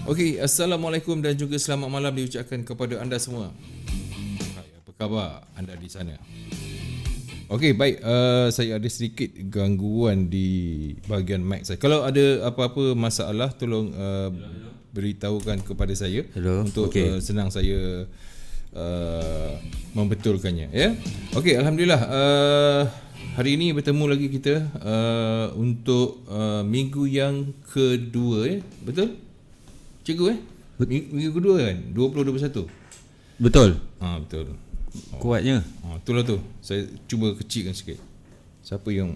Okey, Assalamualaikum dan juga selamat malam diucapkan kepada anda semua. Hai, apa khabar anda di sana? Okey, baik. Saya ada sedikit gangguan di bahagian mic saya. Kalau ada apa-apa masalah, tolong beritahukan kepada saya untuk senang saya membetulkannya. Ya. Okey, alhamdulillah. Hari ini bertemu lagi kita untuk minggu yang kedua. Betul? Cikgu minggu kedua kan? 2021. Betul. Betul. Kuatnya. Itulah tu. Saya cuba kecilkan sikit. Siapa yang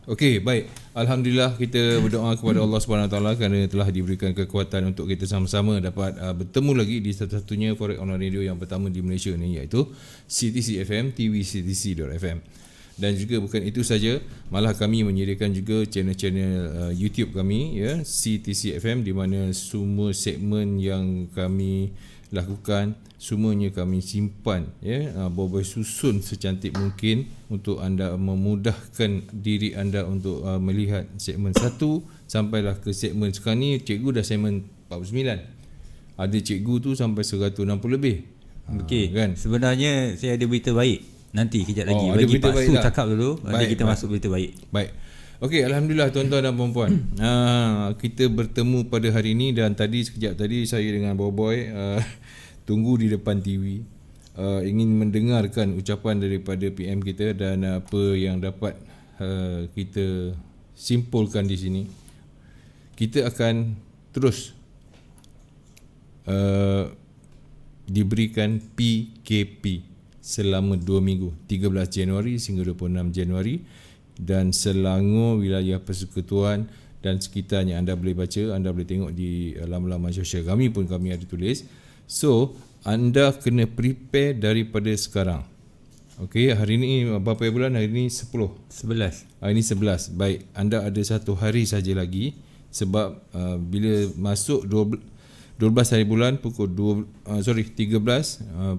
Okey, baik. Alhamdulillah kita berdoa kepada Allah Subhanahu Wa Taala kerana telah diberikan kekuatan untuk kita sama-sama dapat bertemu lagi di satu-satunya Forex Online Radio yang pertama di Malaysia ni, iaitu CTC FM, tvctc.fm. Dan juga bukan itu saja, malah kami menyediakan juga channel-channel YouTube kami, ya, CTC FM, di mana semua segmen yang kami lakukan semuanya kami simpan, ya, boboiboy susun secantik mungkin untuk anda, memudahkan diri anda untuk melihat segmen 1 sampailah ke segmen sekarang ni. Cikgu dah segmen 49. Ada cikgu tu sampai 160 lebih. Okey, kan? Sebenarnya saya ada berita baik. Nanti kejap lagi ada bagi berita Pak baik Su dah. cakap dulu. Nanti kita masuk berita baik. Baik. Okey, alhamdulillah tuan-tuan dan puan-puan. Kita bertemu pada hari ini, dan sekejap tadi saya dengan Boboy tunggu di depan TV, ingin mendengarkan ucapan daripada PM kita dan apa yang dapat kita simpulkan di sini. Kita akan terus diberikan PKP selama 2 minggu, 13 Januari sehingga 26 Januari, dan Selangor, wilayah Persekutuan dan sekitarnya. Anda boleh baca, anda boleh tengok di laman-laman sosial kami pun kami ada tulis. So, anda kena prepare daripada sekarang. Okey, hari ini berapa bulan? Hari ini 10. 11. Hari ini 11. Baik, anda ada 1 hari saja lagi, sebab bila masuk 12 hari bulan pukul 13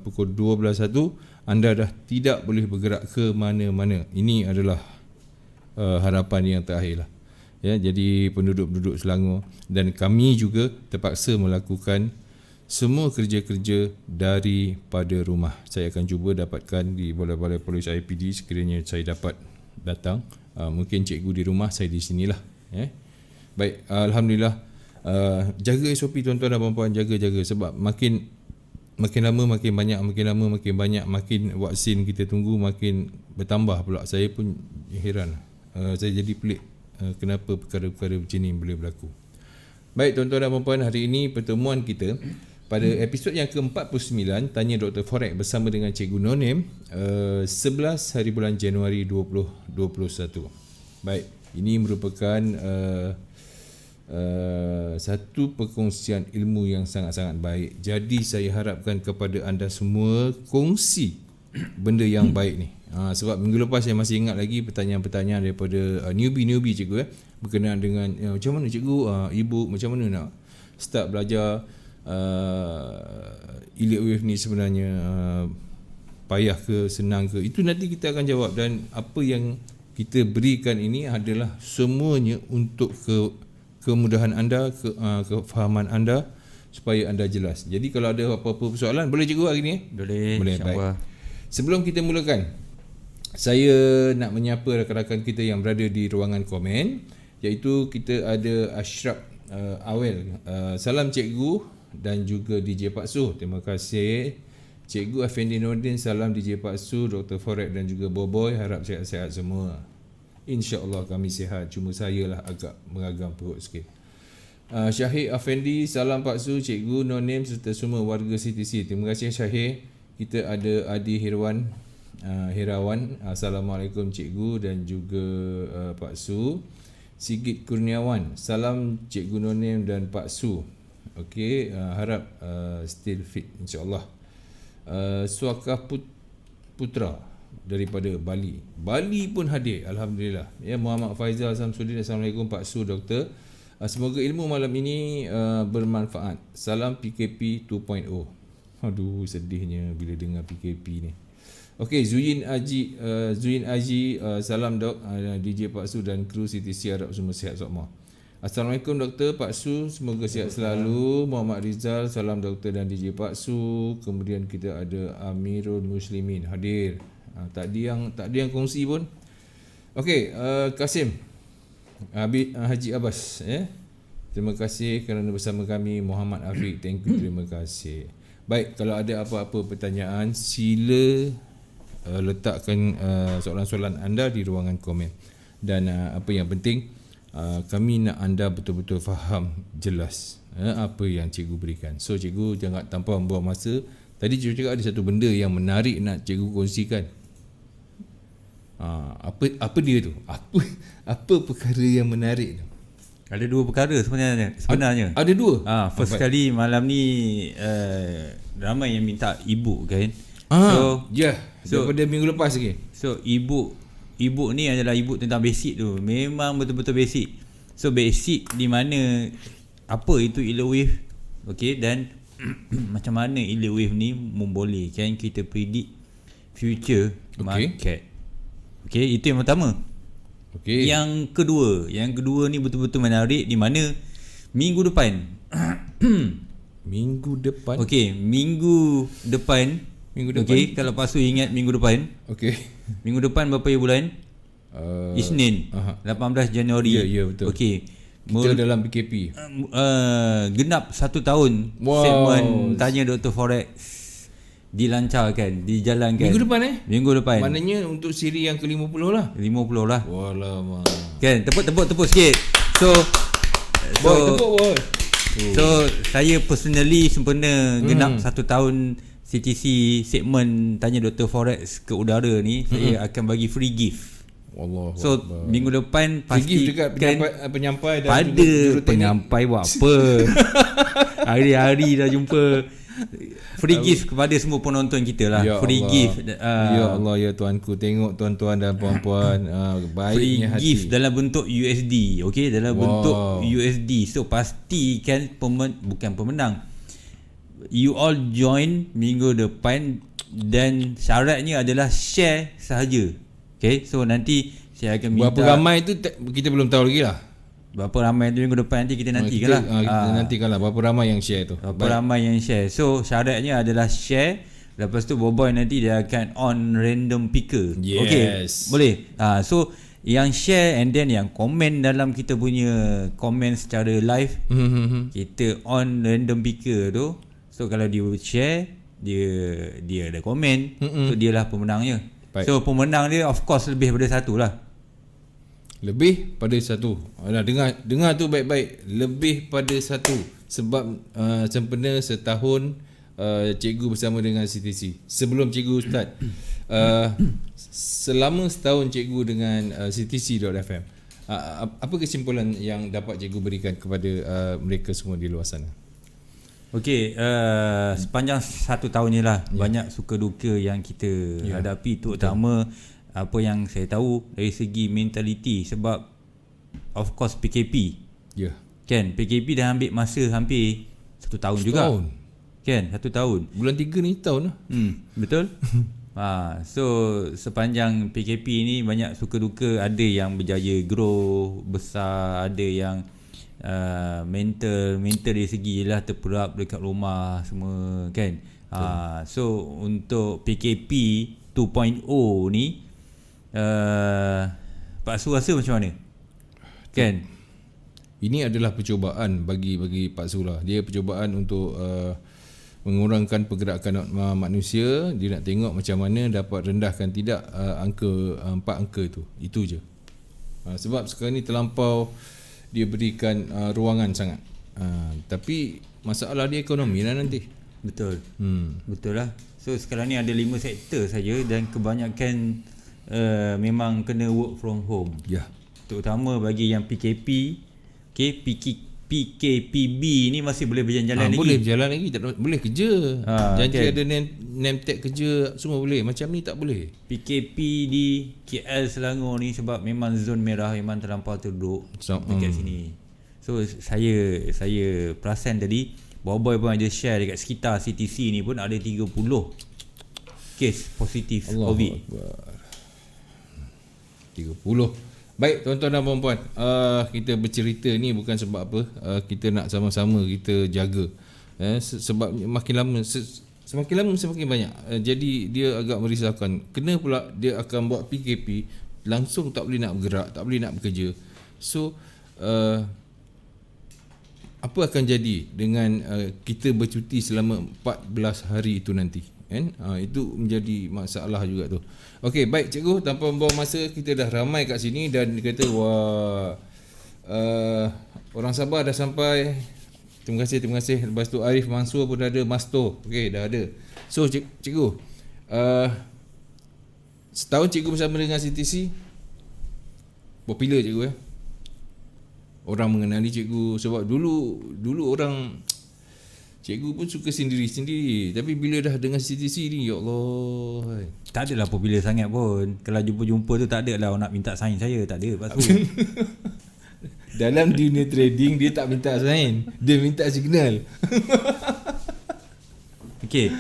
pukul 12.01 anda dah tidak boleh bergerak ke mana-mana. Ini adalah harapan yang terakhir lah. Ya, jadi penduduk-penduduk Selangor dan kami juga terpaksa melakukan semua kerja-kerja daripada rumah. Saya akan cuba dapatkan di balai-balai polis IPD sekiranya saya dapat datang. Mungkin cikgu di rumah, saya di sinilah. Baik, alhamdulillah. Jaga SOP tuan-tuan dan puan-puan, jaga-jaga, sebab makin lama makin banyak, makin vaksin kita tunggu makin bertambah pula. Saya pun heran, saya jadi pelik kenapa perkara-perkara macam ni boleh berlaku. Baik tuan-tuan dan puan-puan, hari ini pertemuan kita pada episod yang ke-49 Tanya Dr. Forex bersama dengan Cikgu Nonim, 11 hari bulan Januari 2021. Baik, ini merupakan satu perkongsian ilmu yang sangat-sangat baik. Jadi saya harapkan kepada anda semua kongsi benda yang baik ni. Sebab minggu lepas saya masih ingat lagi pertanyaan-pertanyaan daripada newbie cikgu, berkenaan dengan macam mana cikgu, e-book macam mana nak start belajar Elite Wave ni sebenarnya, payah ke, senang ke? Itu nanti kita akan jawab. Dan apa yang kita berikan ini adalah semuanya untuk kemudahan anda, kefahaman anda, supaya anda jelas. Jadi kalau ada apa-apa persoalan, boleh cikgu hari ni? Boleh. Baik. Sebelum kita mulakan, saya nak menyapa rakan-rakan kita yang berada di ruangan komen, iaitu kita ada Ashraf Awel. Salam cikgu dan juga DJ Pak Su. Terima kasih. Cikgu Effendi Nordin, salam DJ Pak Su, Dr. Forex dan juga Boboy. Harap sihat-sihat semua. InsyaAllah kami sihat, cuma saya lah agak mengagam perut sikit. Syahid Effendi, salam Pak Su, Cikgu, Nonim serta semua warga CTC. Terima kasih Syahid. Kita ada Adi Herawan. Assalamualaikum Cikgu dan juga Pak Su. Sigit Kurniawan, salam Cikgu Nonim dan Pak Su. Okey, harap still fit insyaAllah. Suaka Putra daripada Bali pun hadir, alhamdulillah. Ya, Muhammad Faizal Samsudin, Assalamualaikum Pak Su, Doktor. Semoga ilmu malam ini bermanfaat. Salam PKP 2.0. Aduh, sedihnya bila dengar PKP ni. Okey, Zuyin Aji, salam Dok, DJ Pak Su dan kru CTC, harap semua sihat semua. Assalamualaikum Dr. Pak Su, semoga sihat selalu. Muhammad Rizal, salam Dr. dan DJ Pak Su. Kemudian kita ada Amirul Muslimin hadir. Tak ada yang kongsi pun. Okey, Kasim Haji Abbas, terima kasih kerana bersama kami. Muhammad Afiq, thank you, terima kasih. Baik, kalau ada apa-apa pertanyaan, sila letakkan soalan-soalan anda di ruangan komen. Dan apa yang penting, kami nak anda betul-betul faham jelas apa yang cikgu berikan. So cikgu jangan tanpa membuang masa. Tadi cikgu cakap ada satu benda yang menarik nak cikgu kongsikan. Apa dia tu? Apa perkara yang menarik tu? Ada dua perkara sebenarnya. Ada dua. First kali malam ni ramai yang minta e-book kan. Daripada minggu lepas lagi. So e-book ni adalah e-book tentang basic tu. Memang betul-betul basic. So basic di mana apa itu Elliott Wave, okey, dan macam mana Elliott Wave ni membolehkan kita predict future market. Okey, itu yang pertama. Okey. Yang kedua ni betul-betul menarik di mana minggu depan. Minggu depan. Okey, minggu depan. Okey, kalau Pak Su ingat minggu depan. Okey. Minggu depan berapa bulan? Isnin. 18 Januari. Ya, betul. Okey. Kita dalam PKP. Genap 1 tahun segmen Tanya Dr. Forex dilancarkan, dijalankan. Minggu depan Minggu depan. Maknanya untuk siri yang ke-50 lah. 50 lah. Walamak. Kan, tepuk sikit. So boy. So saya personally sempena genap 1 tahun CTC segmen Tanya Dr. Forex ke udara ni, saya akan bagi free gift. Allah. So minggu depan pasti dekat penyampai dan pada penyampai buat apa. Hari-hari dah jumpa. Free gift kepada semua penonton kita lah. Free gift. Ya Allah, ya Tuanku, tengok tuan-tuan dan puan-puan, baiknya hati. Free gift dalam bentuk USD. Okey, dalam bentuk USD. So pastikan bukan pemenang. You all join minggu depan dan syaratnya adalah share sahaja. Okay, so nanti saya akan minta. Berapa ramai tu kita belum tahu lagi lah. Berapa ramai tu minggu depan nanti kita nantikan lah. Kita nantikan lah berapa ramai yang share tu. Ramai yang share. So syaratnya adalah share. Lepas tu Boboy nanti dia akan on random picker. Yes. Okay, boleh. So yang share and then yang komen dalam kita punya komen secara live, kita on random picker tu. So kalau dia share, dia ada komen, so dialah pemenangnya. Baik. So pemenang dia of course lebih daripada satu lah. Lebih pada satu. Dengar tu baik-baik. Lebih pada satu. Sebab sempena setahun cikgu bersama dengan CTC. Sebelum cikgu start, selama setahun cikgu dengan CTC.fm, apa kesimpulan yang dapat cikgu berikan kepada mereka semua di luar sana? Okey, sepanjang 1 tahun ni lah, banyak suka duka yang kita hadapi, terutama apa yang saya tahu dari segi mentality. Sebab of course PKP. Kan, PKP dah ambil masa hampir 1 tahun juga. Kan, 1 tahun. Bulan 3 ni tahun lah. Betul. So sepanjang PKP ni banyak suka duka. Ada yang berjaya grow besar, ada yang mental dari segi lah terperap dekat rumah semua kan. So untuk PKP 2.0 ni, Pak Su rasa macam mana? Kan, ini adalah percubaan bagi Pak Su lah. Dia percubaan untuk mengurangkan pergerakan manusia. Dia nak tengok macam mana dapat rendahkan tidak angka 4 angka tu. Itu je. Sebab sekarang ni terlampau dia berikan ruangan sangat. Tapi masalah dia ekonomi lah nanti. Betul. Betul lah. So sekarang ni ada 5 sektor saja dan kebanyakan memang kena work from home. Terutama bagi yang PKP, PKPB ni masih boleh berjalan-jalan lagi. Boleh berjalan lagi, tak boleh kerja. Janji ada name tag kerja semua boleh. Macam ni tak boleh. PKP di KL Selangor ni sebab memang zon merah, memang terlampau teruk dekat sini. So saya perasan tadi Boboy pun ada share dekat sekitar CTC ni pun ada 30 kes positif COVID. 30. Baik tuan-tuan dan puan-puan, kita bercerita ni bukan sebab apa, kita nak sama-sama kita jaga. Sebab makin lama semakin lama semakin banyak. Jadi dia agak merisaukan. Kena pula dia akan buat PKP, langsung tak boleh nak bergerak, tak boleh nak bekerja. So apa akan jadi dengan kita bercuti selama 14 hari itu nanti, kan? Itu menjadi masalah juga tu. Okey, baik cikgu, tanpa membuang masa, kita dah ramai kat sini dan dia kata wah, orang Sabah dah sampai. Terima kasih. Lepas tu Arif Mansur pun dah ada, Masto. Okey, dah ada. So cikgu, setahun cikgu bersama dengan CTC, popular cikgu Orang mengenali cikgu sebab dulu orang, cikgu pun suka sendiri-sendiri. Tapi bila dah dengan CTC ni, ya Allah, tak adalah popular sangat pun. Kalau jumpa-jumpa tu tak ada lah orang nak minta sign saya, tak ada. Lepas tu dalam dunia trading dia tak minta sign, dia minta signal. Okey,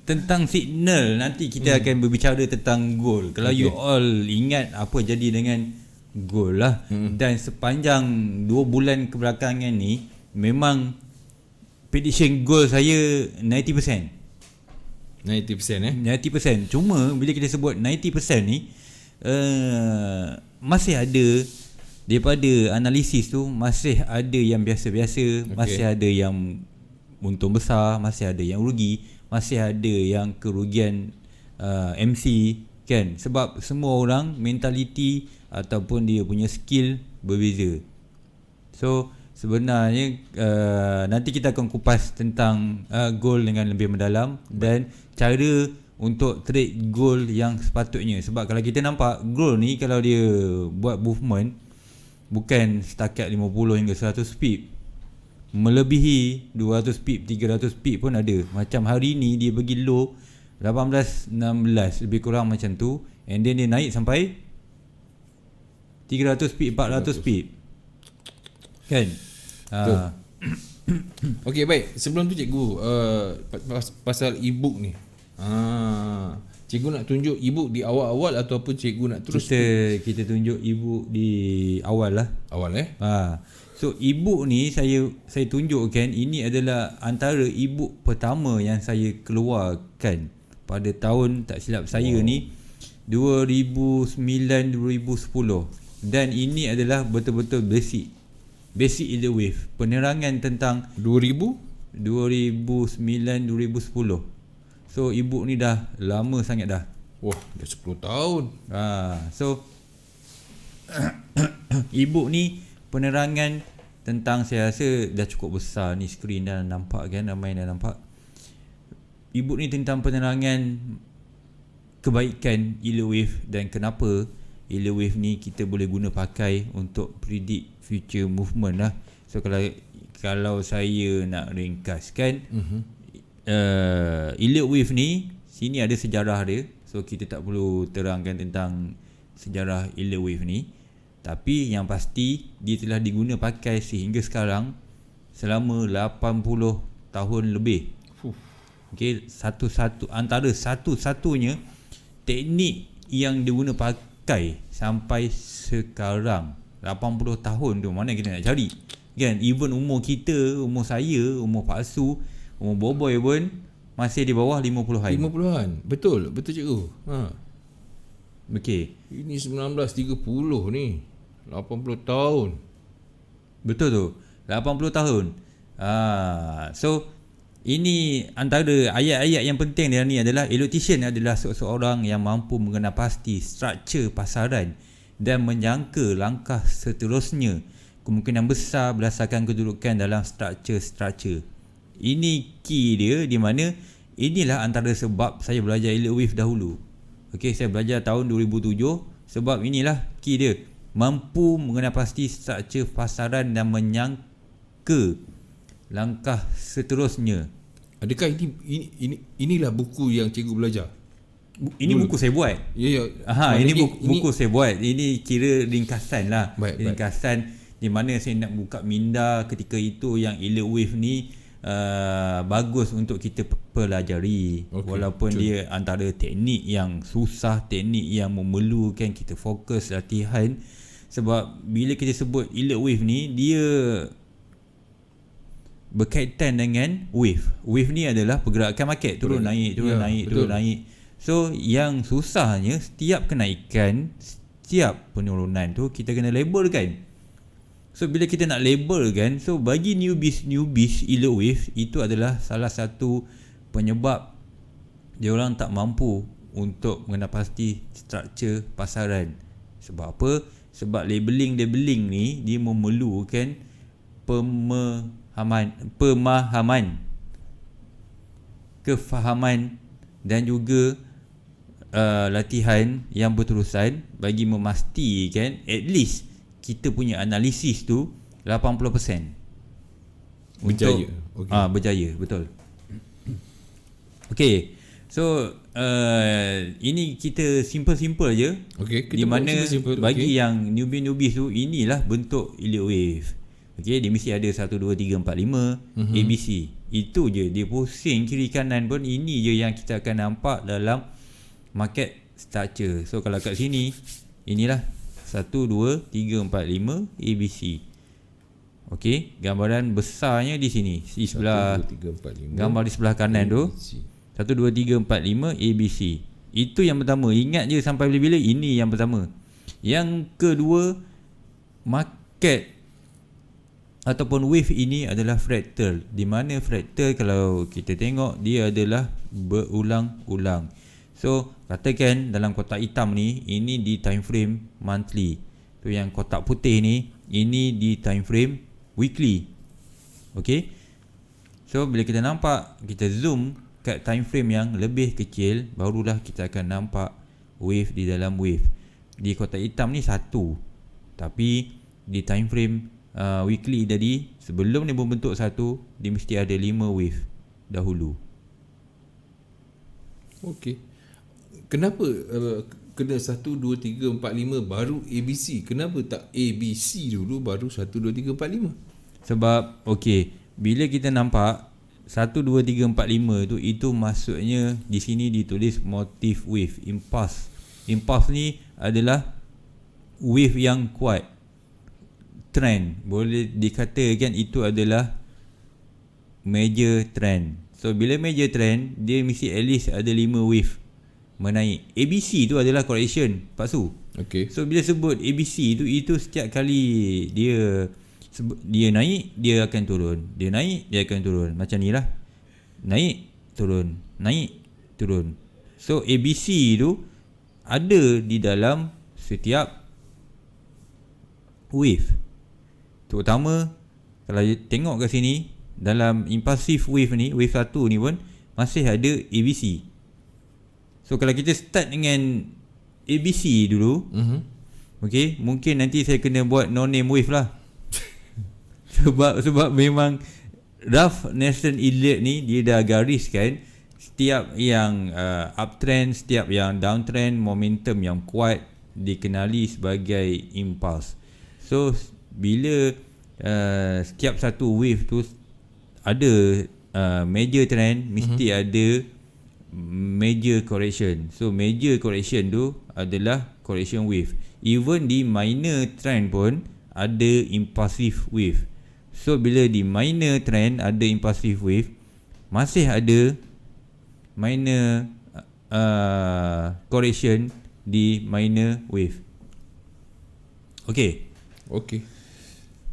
tentang signal nanti kita akan berbicara tentang gold. Kalau you all ingat apa jadi dengan gold lah. Dan sepanjang 2 bulan kebelakangan ni memang prediction gold saya 90%. 90%. Cuma bila kita sebut 90% ni masih ada, daripada analisis tu masih ada yang biasa-biasa, masih ada yang untung besar, masih ada yang rugi, masih ada yang kerugian MC, kan? Sebab semua orang mentaliti ataupun dia punya skill berbeza. So sebenarnya nanti kita akan kupas tentang gold dengan lebih mendalam dan cara untuk trade gold yang sepatutnya. Sebab kalau kita nampak gold ni, kalau dia buat movement bukan setakat 50 hingga 100 pip, melebihi 200 pip, 300 pip pun ada. Macam hari ni dia bagi low 18, 16 lebih kurang macam tu, and then dia naik sampai 300 pip, 400 pip, kan? Okey, baik. Sebelum tu cikgu, pasal e-book ni, cikgu nak tunjuk e-book di awal-awal ataupun cikgu nak terus kita tunjuk e-book di awal lah. So e-book ni saya tunjukkan, ini adalah antara e-book pertama yang saya keluarkan pada tahun, tak silap saya ni 2009-2010. Dan ini adalah betul-betul basic yield wave, penerangan tentang 2009-2010. So e-book ni dah lama sangat dah. Wah, dah 10 tahun. So e-book ni penerangan tentang, saya rasa dah cukup besar ni skrin dah nampak kan, ramai dah nampak. E-book ni tentang penerangan kebaikan yield wave dan kenapa yield wave ni kita boleh guna pakai untuk predict future movement lah. So kalau saya nak ringkaskan, yield wave ni sini ada sejarah dia. So kita tak perlu terangkan tentang sejarah yield wave ni, tapi yang pasti dia telah diguna pakai sehingga sekarang selama 80 tahun lebih. Okey, antara satu-satunya teknik yang diguna pakai sampai sekarang 80 tahun tu, mana kita nak cari, kan? Even umur kita, umur saya, umur Pak Su, umur Boboy pun masih di bawah 50-an. 50-an. Betul cikgu. Okey. Ini 1930 ni. 80 tahun. Betul tu. 80 tahun. So ini antara ayat-ayat yang penting dia ni adalah electrician adalah seseorang yang mampu mengenal pasti struktur pasaran dan menyangka langkah seterusnya, kemungkinan besar berdasarkan kedudukan dalam struktur. Ini key dia, di mana inilah antara sebab saya belajar yield wave dahulu. Okey, saya belajar tahun 2007 sebab inilah key dia, mampu mengenal pasti struktur pasaran dan menyangka langkah seterusnya. Adakah inilah buku yang cikgu belajar? Ini buku saya buat. Ya. Ini buku saya buat. Ini kira ringkasan lah. Ringkasan di mana saya nak buka minda ketika itu yang yield wave ni bagus untuk kita pelajari. Walaupun dia antara teknik yang susah, teknik yang memerlukan kita fokus latihan. Sebab bila kita sebut alert wave ni, dia berkaitan dengan wave. Wave ni adalah pergerakan market, turun naik, turun naik, turun naik. So yang susahnya, setiap kenaikan, setiap penurunan tu kita kena labelkan. So bila kita nak labelkan, so bagi newbies alert wave itu adalah salah satu penyebab dia orang tak mampu untuk mengenal pasti struktur pasaran. Sebab apa? Sebab labeling ni dia memerlukan pemahaman, kefahaman dan juga latihan yang berterusan bagi memastikan at least kita punya analisis tu 80% berjaya. Berjaya, betul. Okay, so ini kita simple je. Okay, di mana bagi yang newbie tu, inilah bentuk alert wave. Okay, dia mesti ada 1, 2, 3, 4, 5 ABC. Itu je, dia pusing kiri kanan pun, ini je yang kita akan nampak dalam market structure. So kalau kat sini, inilah 1, 2, 3, 4, 5 ABC. Okey, gambaran besarnya di sini. Di sebelah 1, 2, 3, 4, 5. Gambar di sebelah kanan tu 1, 2, 3, 4, 5 ABC. Itu yang pertama. Ingat je sampai bila-bila, ini yang pertama. Yang kedua, market ataupun wave ini adalah fractal. Di mana fractal, kalau kita tengok, dia adalah berulang-ulang. So katakan dalam kotak hitam ni, ini di time frame monthly. So yang kotak putih ni, ini di time frame weekly. Okay, so bila kita nampak, kita zoom kat time frame yang lebih kecil, barulah kita akan nampak wave di dalam wave. Di kotak hitam ni satu, tapi di time frame weekly tadi, sebelum dia membentuk satu, dia mesti ada 5 wave dahulu. Okay, kenapa kena 1, 2, 3, 4, 5 baru ABC? Kenapa tak ABC dulu baru 1, 2, 3, 4, 5? Sebab okay, bila kita nampak 1, 2, 3, 4, 5 tu, itu maksudnya di sini ditulis motif wave, impulse. Impulse ni adalah wave yang kuat, trend. Boleh dikatakan itu adalah major trend. So bila major trend, dia mesti at least ada 5 wave menaik. ABC tu adalah correction, Pak Su. Okay. So bila sebut ABC tu, itu setiap kali dia naik, dia akan turun. Dia naik, dia akan turun. Macam ni lah. Naik, turun. Naik, turun. So ABC tu ada di dalam setiap wave. Terutama kalau tengok kat sini, dalam impulsive wave ni, wave 1 ni pun masih ada ABC. So kalau kita start dengan ABC dulu, okay, mungkin nanti saya kena buat no-name wave lah. sebab memang rough Nelson alert ni, dia dah gariskan setiap yang uptrend, setiap yang downtrend, momentum yang kuat dikenali sebagai impulse. So bila setiap satu wave tu ada major trend, mesti ada major correction. So major correction tu adalah correction wave. Even di minor trend pun ada impulsive wave. So bila di minor trend ada impulsive wave, masih ada minor correction di minor wave. Okay.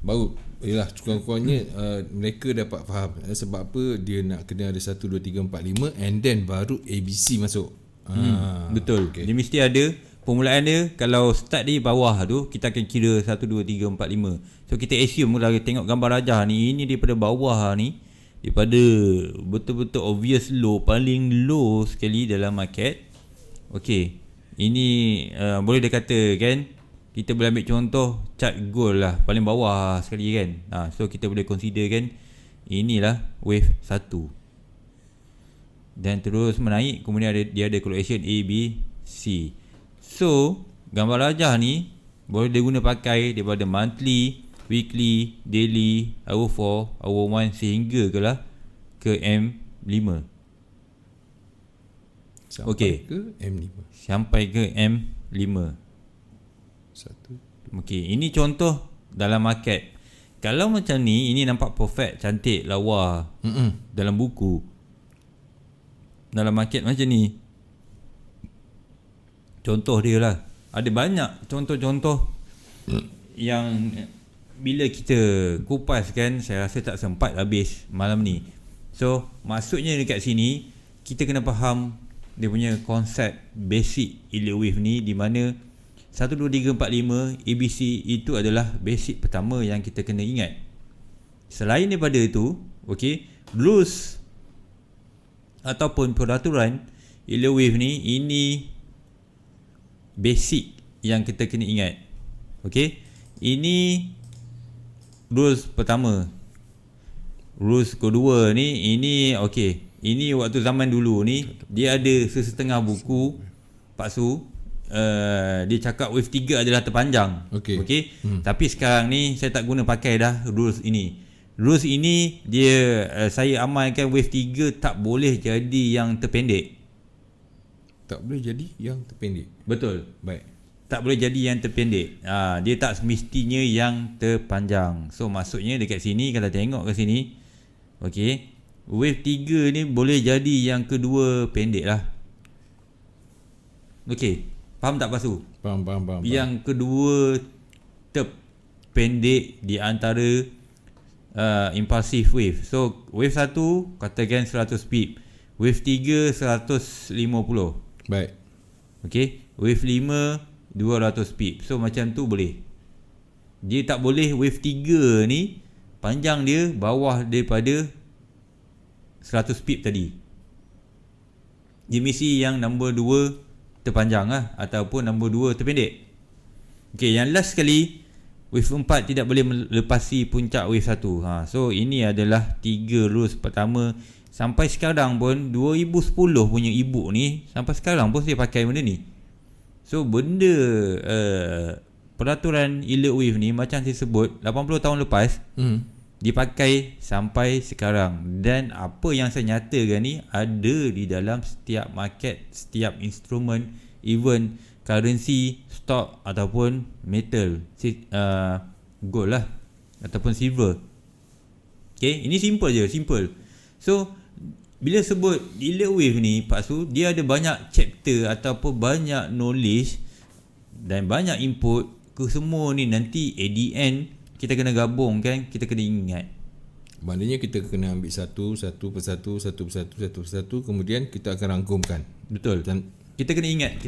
Baru yalah, kurang-kurangnya mereka dapat faham sebab apa dia nak kena ada 1, 2, 3, 4, 5 and then baru ABC masuk. Betul. Okay. Dia mesti ada permulaan dia. Kalau start di bawah tu, kita akan kira 1, 2, 3, 4, 5. So kita assume lah, tengok gambar rajah ni, ini daripada bawah ni, daripada betul-betul obvious low, paling low sekali dalam market. Okay, ini boleh dikatakan, kita boleh ambil contoh chart gold lah, paling bawah sekali kan. So kita boleh consider kan, inilah wave 1, dan terus menaik, kemudian dia ada correction A, B, C. So gambar rajah ni boleh diguna pakai daripada monthly, weekly, daily, hour 4, hour 1 sehingga ke M5. Sampai ke M5. Sampai ke M5. 1, Okey, ini contoh dalam market. Kalau macam ni, ini nampak perfect, cantik, lawa dalam buku. Dalam market macam ni, contoh dia lah. Ada banyak contoh-contoh yang bila kita kupas kan, saya rasa tak sempat habis malam ni. So maksudnya dekat sini kita kena faham dia punya konsep basic elite wave ni, di mana 1, 2, 3, 4, 5 ABC itu adalah basic pertama yang kita kena ingat. Selain daripada itu, okey, rules ataupun peraturan elite wave ni, ini basic yang kita kena ingat. Okey, ini rules pertama. Rules kedua ni, ini okey, ini waktu zaman dulu ni dia ada sesetengah buku Pak Su, dia cakap wave 3 adalah terpanjang. Okey. Tapi sekarang ni saya tak guna pakai dah rules ini. Rules ini dia saya amalkan wave 3 tak boleh jadi yang terpendek. Tak boleh jadi yang terpendek. Betul. Baik. Tak boleh jadi yang terpendek. Dia tak semestinya yang terpanjang. So maksudnya dekat sini, kalau tengok ke sini, okey, wave 3 ni boleh jadi yang kedua pendek lah. Okey, faham tak Pak Su? Faham. Yang kedua terpendek di antara impulsive wave. So wave 1 katakan 100 pip, wave 3 150. Baik. Okey, wave 5 200 pip. So macam tu boleh. Dia tak boleh wave 3 ni panjang dia bawah daripada 100 pip tadi. Dia mesti yang nombor 2 terpanjang lah, ataupun nombor 2 terpendek. Okey, yang last sekali, wave 4 tidak boleh melepasi puncak wave 1. So ini adalah 3 rules pertama. Sampai sekarang pun 2010 punya e-book ni, sampai sekarang pun saya pakai benda ni. So benda peraturan elite wave ni, macam saya sebut 80 tahun lepas, dipakai sampai sekarang. Dan apa yang saya nyatakan ni ada di dalam setiap market, setiap instrumen, even currency, stock ataupun metal, gold lah ataupun silver. Okay, ini simple je, simple. So bila sebut elite wave ni Pak Su, dia ada banyak chapter ataupun banyak knowledge dan banyak input ke semua ni. Nanti at the end kita kena gabungkan, kita kena ingat. Maknanya kita kena ambil satu persatu, kemudian kita akan rangkumkan. Betul. Dan kita kena ingat.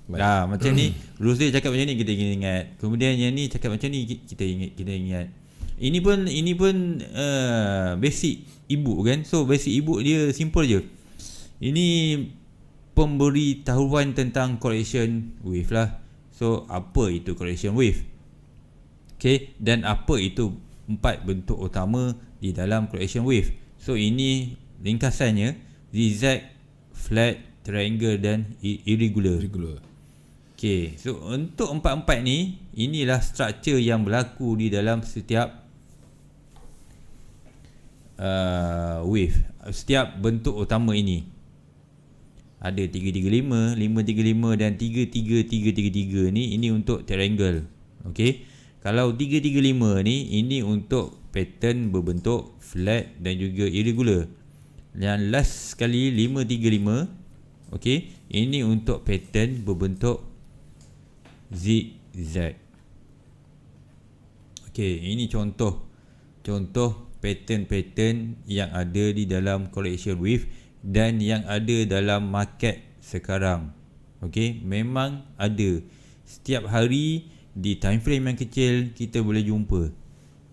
baik. Macam ni rules dia cakap macam ni, kita kena ingat. Kemudian yang ni cakap macam ni, kita ingat. Ini pun basic e-book kan. So basic e-book dia simple je. Ini pemberitahuan tentang correction wave lah. So apa itu correction wave? Okay, dan apa itu 4 bentuk utama di dalam correction wave? So ini ringkasannya: zigzag, flat, triangle dan irregular. Okay, so untuk 4 ni, inilah struktur yang berlaku di dalam setiap wave, setiap bentuk utama ini. Ada 335, 535 dan 33333 ni, ini untuk triangle. Okey. Kalau 335 ni, ini untuk pattern berbentuk flat dan juga irregular. Yang last sekali 535, okey, ini untuk pattern berbentuk zigzag. Okey, ini contoh pattern-pattern yang ada di dalam correction wave dan yang ada dalam market sekarang. Okey, memang ada. Setiap hari di time frame yang kecil kita boleh jumpa.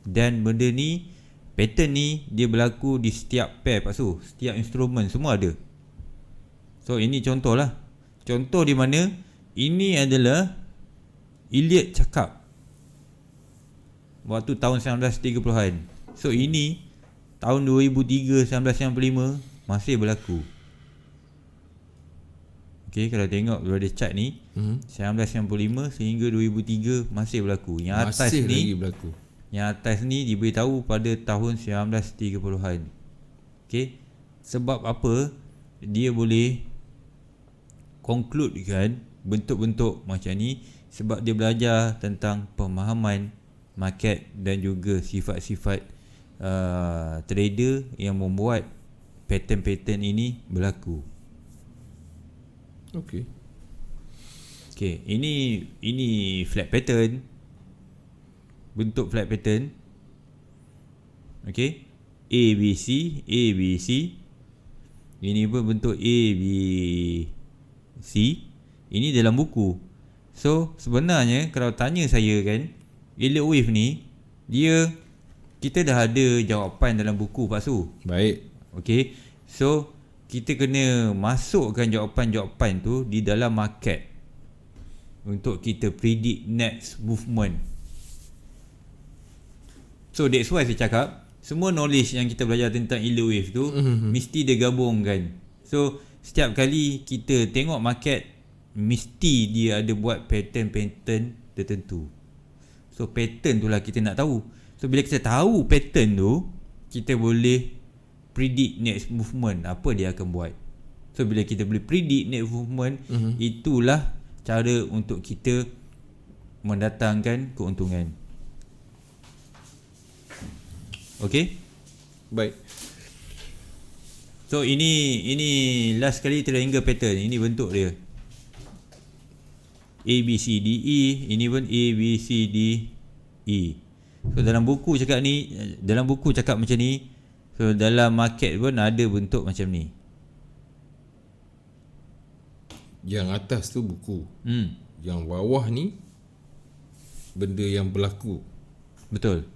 Dan benda ni, pattern ni dia berlaku di setiap pair Pak Su, setiap instrumen semua ada. So ini contoh lah. Contoh di mana ini adalah Elliot cakap waktu tahun 1930-an. So ini tahun 2003, 1995 masih berlaku. Okay, kalau tengok daripada chart ni, 1995 sehingga 2003 masih berlaku. Yang atas masih ni lagi berlaku. Yang atas ni diberitahu pada tahun 1930-an. Okay, sebab apa? Dia boleh conclude kan bentuk-bentuk macam ni sebab dia belajar tentang pemahaman market dan juga sifat-sifat trader yang membuat pattern-pattern ini berlaku. Okey. Okey, ini flat pattern. Bentuk flat pattern. Okey. A B C. Ini pun bentuk A B C. Ini dalam buku. So sebenarnya kalau tanya saya kan, Elliott Wave ni kita dah ada jawapan dalam buku Pak Su. Baik. Okey. So kita kena masukkan jawapan-jawapan tu di dalam market untuk kita predict next movement. So that's why saya cakap semua knowledge yang kita belajar tentang Elliott Wave tu mesti dia gabungkan. So setiap kali kita tengok market, mesti dia ada buat pattern-pattern tertentu. So pattern tu lah kita nak tahu. So bila kita tahu pattern tu, kita boleh predict next movement apa dia akan buat. So bila kita boleh predict next movement, itulah cara untuk kita mendatangkan keuntungan. Okay. Baik. So ini last kali triangle pattern. Ini bentuk dia A B C D E. Ini pun A B C D E. So dalam buku cakap macam ni. So dalam market pun ada bentuk macam ni. Yang atas tu buku. Yang bawah ni benda yang berlaku. Betul.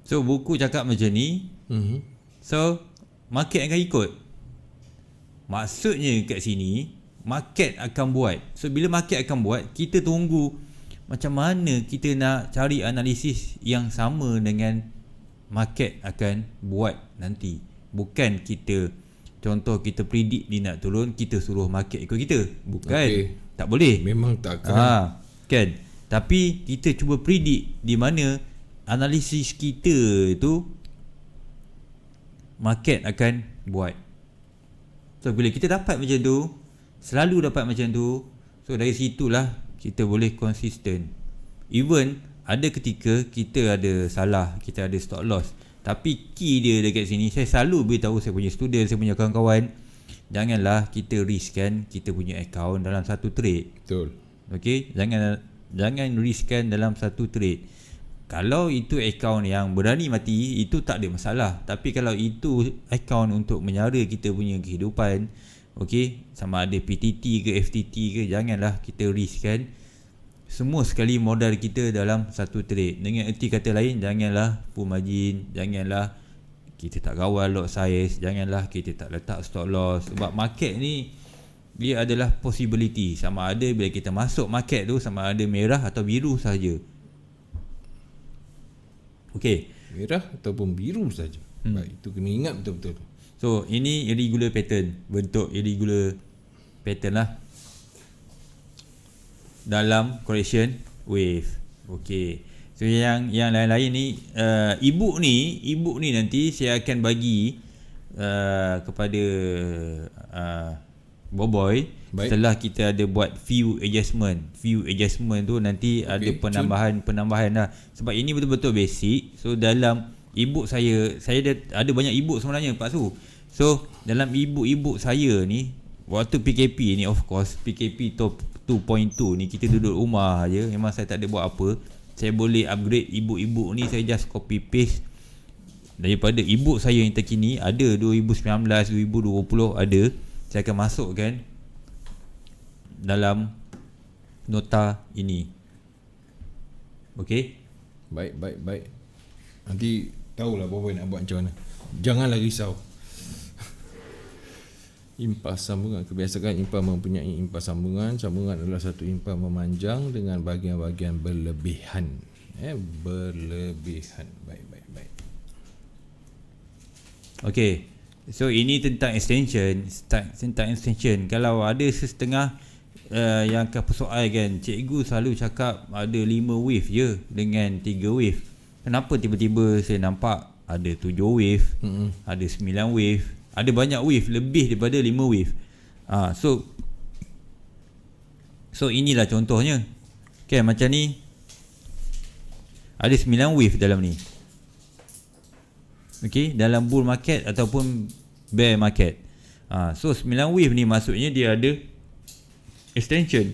So buku cakap macam ni. So market akan ikut. Maksudnya kat sini market akan buat. So bila market akan buat, kita tunggu macam mana kita nak cari analisis yang sama dengan market akan buat nanti. Bukan kita, contoh kita predict dia nak turun, kita suruh market ikut kita. Bukan. Okay. Tak boleh. Memang tak akan. Kan. Tapi kita cuba predict di mana analisis kita tu market akan buat. So bila kita dapat macam tu, selalu dapat macam tu, so dari situlah kita boleh konsisten. Even ada ketika kita ada salah, kita ada stop loss, tapi key dia dekat sini, saya selalu beritahu saya punya student, saya punya kawan-kawan, janganlah kita riskkan kita punya account dalam satu trade. Betul. Okay, jangan riskkan dalam satu trade. Kalau itu account yang berani mati, itu tak ada masalah. Tapi kalau itu account untuk menyara kita punya kehidupan, okay, sama ada PTT ke FTT ke, janganlah kita riskkan semua sekali modal kita dalam satu trade. Dengan erti kata lain, janganlah full margin, janganlah kita tak kawal lot size, janganlah kita tak letak stop loss. Sebab market ni dia adalah possibility. Sama ada bila kita masuk market tu, sama ada merah atau biru saja. Okey, merah ataupun biru saja. Baik, itu kena ingat betul-betul. So ini irregular pattern, bentuk irregular pattern lah dalam correction wave. Okey. So yang lain-lain ni, e-book ni nanti saya akan bagi kepada Boboy. Baik. Setelah kita ada buat view adjustment tu nanti ada penambahan lah. Sebab ini betul-betul basic. So dalam e-book saya ada banyak e-book sebenarnya Pak Su. So dalam e-book saya ni, waktu PKP ni, of course PKP 2.2 ni kita duduk rumah je, memang saya tak ada buat apa. Saya boleh upgrade e-book ni, saya just copy paste daripada e-book saya yang terkini, ada 2019, 2020 ada. Saya akan masukkan dalam nota ini. Okey. Baik. Nanti tahulah Boboy nak buat macam mana. Janganlah risau. Impas sambungan. Kebiasaan impas mempunyai impas sambungan. Sambungan adalah satu impas memanjang dengan bahagian-bahagian berlebihan. Berlebihan. Baik. Okey. So ini tentang extension. Kalau ada setengah yang akan persoalkan, cikgu selalu cakap ada 5 wave je dengan 3 wave. Kenapa tiba-tiba saya nampak ada 7 wave, ada 9 wave, ada banyak wave, lebih daripada 5 wave. So So inilah contohnya. Okay, macam ni ada 9 wave dalam ni. Okay, dalam bull market ataupun bear market. So 9 wave ni maksudnya dia ada extension.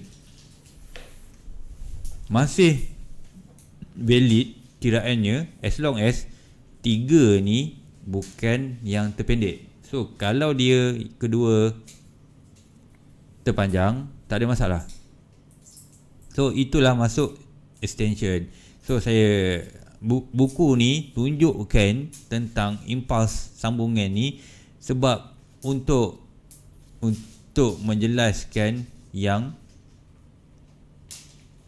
Masih valid kiraannya as long as 3 ni bukan yang terpendek. So kalau dia kedua terpanjang, tak ada masalah. So itulah masuk extension. So saya buku ni tunjukkan tentang impuls sambungan ni sebab untuk menjelaskan yang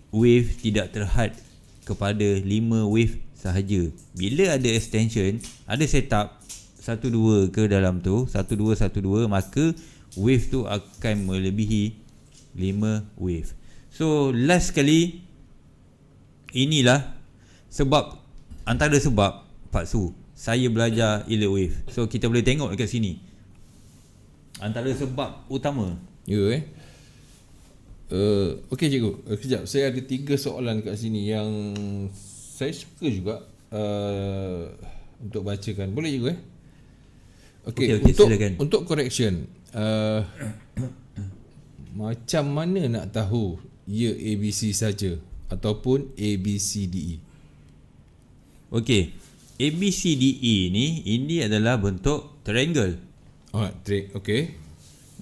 wave tidak terhad kepada 5 wave sahaja. Bila ada extension, ada setup 1-2 ke dalam tu, 1-2, maka wave tu akan melebihi 5 wave. So last sekali, inilah sebab, antara sebab Pak Su saya belajar elite wave. So kita boleh tengok dekat sini antara sebab utama. Ya okey cikgu, kejap, saya ada 3 soalan kat sini yang saya suka juga untuk bacakan. Boleh cikgu Okey, untuk correction, macam mana nak tahu ia ABC saja ataupun ABCDE? Okey, ABCDE ni, ini adalah bentuk triangle. Okey.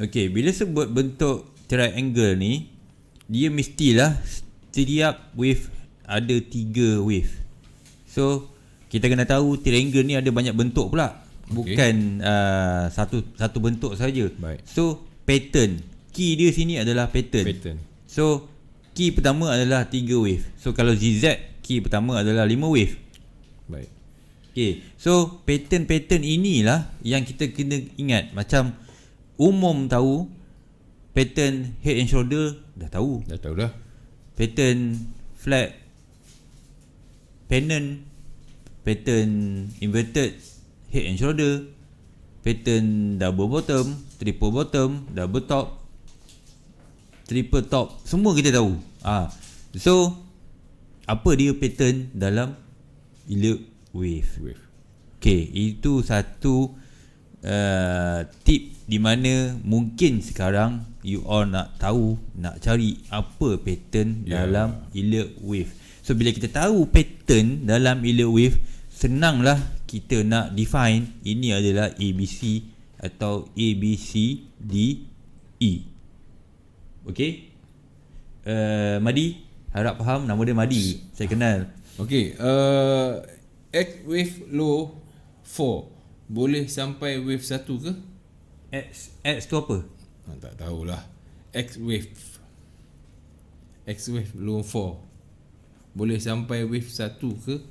Okey, bila sebut bentuk triangle ni, dia mestilah setiap wave ada 3 wave. So kita kena tahu triangle ni ada banyak bentuk pula. Bukan satu bentuk saja. So pattern, key dia sini adalah pattern. So key pertama adalah 3 wave. So kalau ZZ, key pertama adalah 5 wave. Baik. Okay, so pattern inilah yang kita kena ingat. Macam umum tahu pattern head and shoulder, dah tahu dah. Pattern flat pennant, pattern inverted head and shoulder, pattern double bottom, triple bottom, double top, triple top, semua kita tahu. So apa dia pattern dalam elite wave? Okay, itu satu tip di mana mungkin sekarang you all nak tahu, nak cari apa pattern dalam elite wave. So bila kita tahu pattern dalam elite wave, senanglah kita nak define ini adalah ABC atau ABCDE. Okay, Madi, harap faham. Nama dia Madi, saya kenal. Okay, X wave low 4 boleh sampai wave 1 ke? X tu apa? Tak tahulah. X wave low 4 boleh sampai wave 1 ke?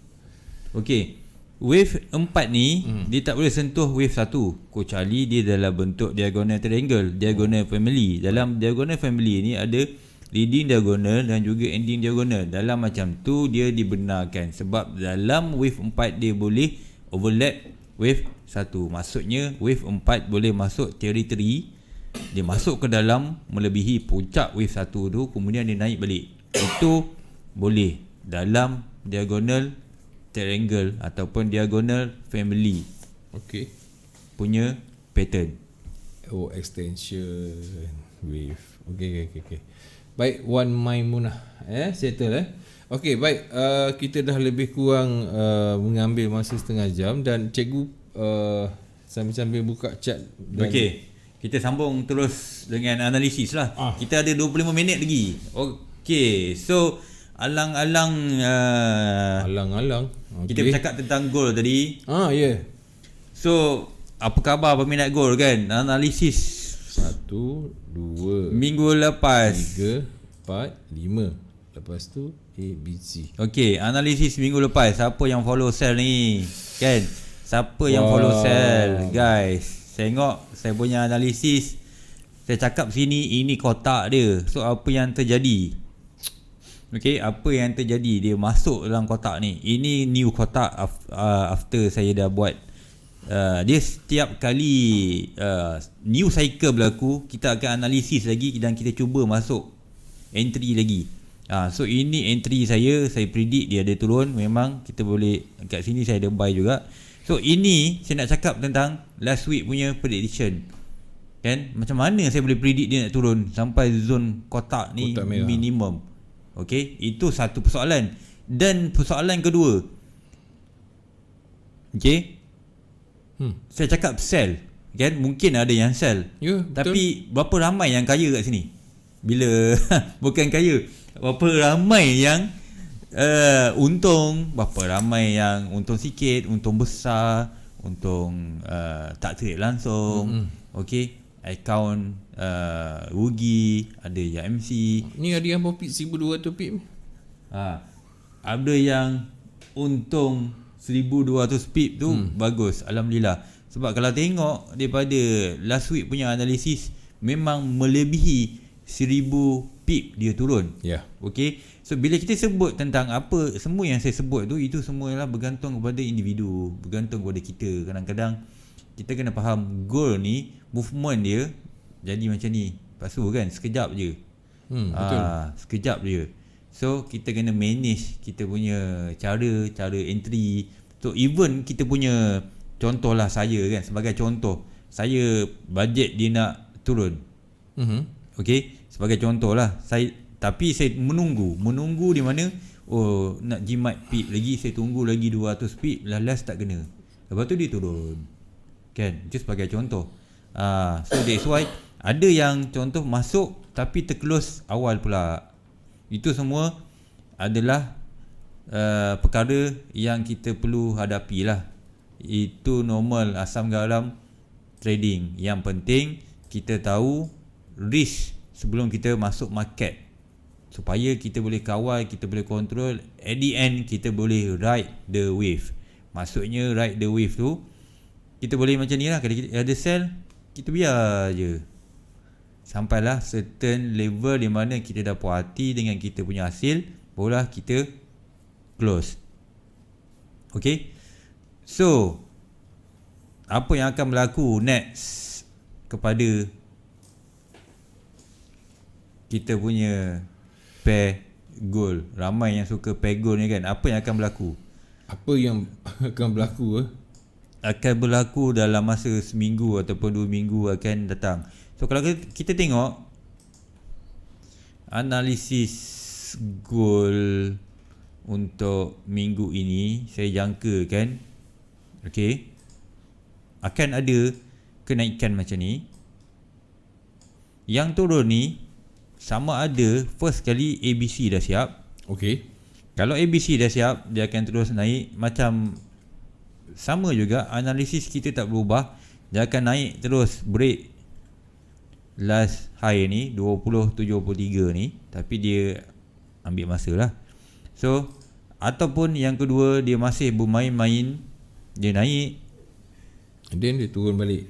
Okay, wave 4 ni dia tak boleh sentuh wave 1 kecuali dia dalam bentuk diagonal triangle, diagonal family. Dalam diagonal family ni ada leading diagonal dan juga ending diagonal. Dalam macam tu dia dibenarkan sebab dalam wave 4 dia boleh overlap wave 1. Maksudnya wave 4 boleh masuk territory, dia masuk ke dalam melebihi puncak wave 1 tu, kemudian dia naik balik. Itu boleh dalam diagonal triangle ataupun diagonal family. Okey, punya pattern. Extension wave. Okey. Baik, Wan Maimunah, settle Okey, baik, kita dah lebih kurang mengambil masa setengah jam dan cikgu sambil-sambil buka chat. Okey, kita sambung terus dengan analisis lah. Kita ada 25 minit lagi. Okey, so alang-alang kita bercakap tentang goal tadi. So apa khabar peminat goal kan? Analisis 1, 2 minggu lepas, 3, 4, 5. Lepas tu ABC. Okey, analisis minggu lepas. Siapa yang follow sell ni? Kan? Siapa yang follow sell? Guys, tengok saya punya analisis. Saya cakap sini ini kotak dia. So apa yang terjadi? Okey, apa yang terjadi? Dia masuk dalam kotak ni. Ini new kotak after saya dah buat. Dia setiap kali new cycle berlaku, kita akan analisis lagi dan kita cuba masuk entry lagi. So ini entry saya predict dia ada turun. Memang kita boleh, kat sini saya ada buy juga. So ini saya nak cakap tentang last week punya prediction, kan? Macam mana saya boleh predict dia nak turun sampai zone kotak ni minimum. Okay, itu satu persoalan. Dan persoalan kedua, okay, saya cakap sell, kan? Mungkin ada yang sell, tapi berapa ramai yang kaya kat sini? Bila bukan kaya, berapa ramai yang untung, berapa ramai yang untung sikit, untung besar, untung tak trade langsung. Okay, account rugi, ada yang MC. Ni ada yang profit 1,200 pip. Ada yang untung 1,200 pip tu bagus, alhamdulillah. Sebab kalau tengok daripada last week punya analisis, memang melebihi 1,000 pip dia turun. Okay, so bila kita sebut tentang apa semua yang saya sebut tu, itu semua ialah bergantung kepada individu, bergantung kepada kita. Kadang-kadang kita kena faham gold ni movement dia jadi macam ni, lepas tu kan sekejap je. Betul. Sekejap je. So kita kena manage kita punya cara entry. So even kita punya, contohlah saya kan, sebagai contoh, saya budget dia nak turun. Okay, sebagai contoh lah, tapi saya menunggu di mana, nak jimat pip lagi, saya tunggu lagi 200 pip, last tak kena, lepas tu dia turun, kan? Itu sebagai contoh. So that's why ada yang contoh masuk tapi terclose awal pula. Itu semua adalah perkara yang kita perlu hadapi lah. Itu normal, asam garam trading. Yang penting kita tahu risk sebelum kita masuk market, supaya kita boleh kawal, kita boleh control. At the end kita boleh ride the wave. Maksudnya ride the wave tu, kita boleh macam ni lah. Kalau kita ada sell, kita biar je sampailah certain level di mana kita dah puas hati dengan kita punya hasil, barulah kita close. Okay, so apa yang akan berlaku next kepada kita punya pair gold? Ramai yang suka pair gold ni kan. Apa yang akan berlaku? Apa yang akan berlaku? Akan berlaku dalam masa seminggu ataupun 2 minggu akan datang. So kalau kita tengok analisis gold untuk minggu ini, saya jangka kan, okay, akan ada kenaikan macam ni. Yang turun ni sama ada first kali ABC dah siap. Okay, kalau ABC dah siap, dia akan terus naik. Macam sama juga, analisis kita tak berubah, dia akan naik terus, break last high ni 20.73 ni, tapi dia ambil masa lah. So ataupun yang kedua, dia masih bermain-main, dia naik, then dia turun balik,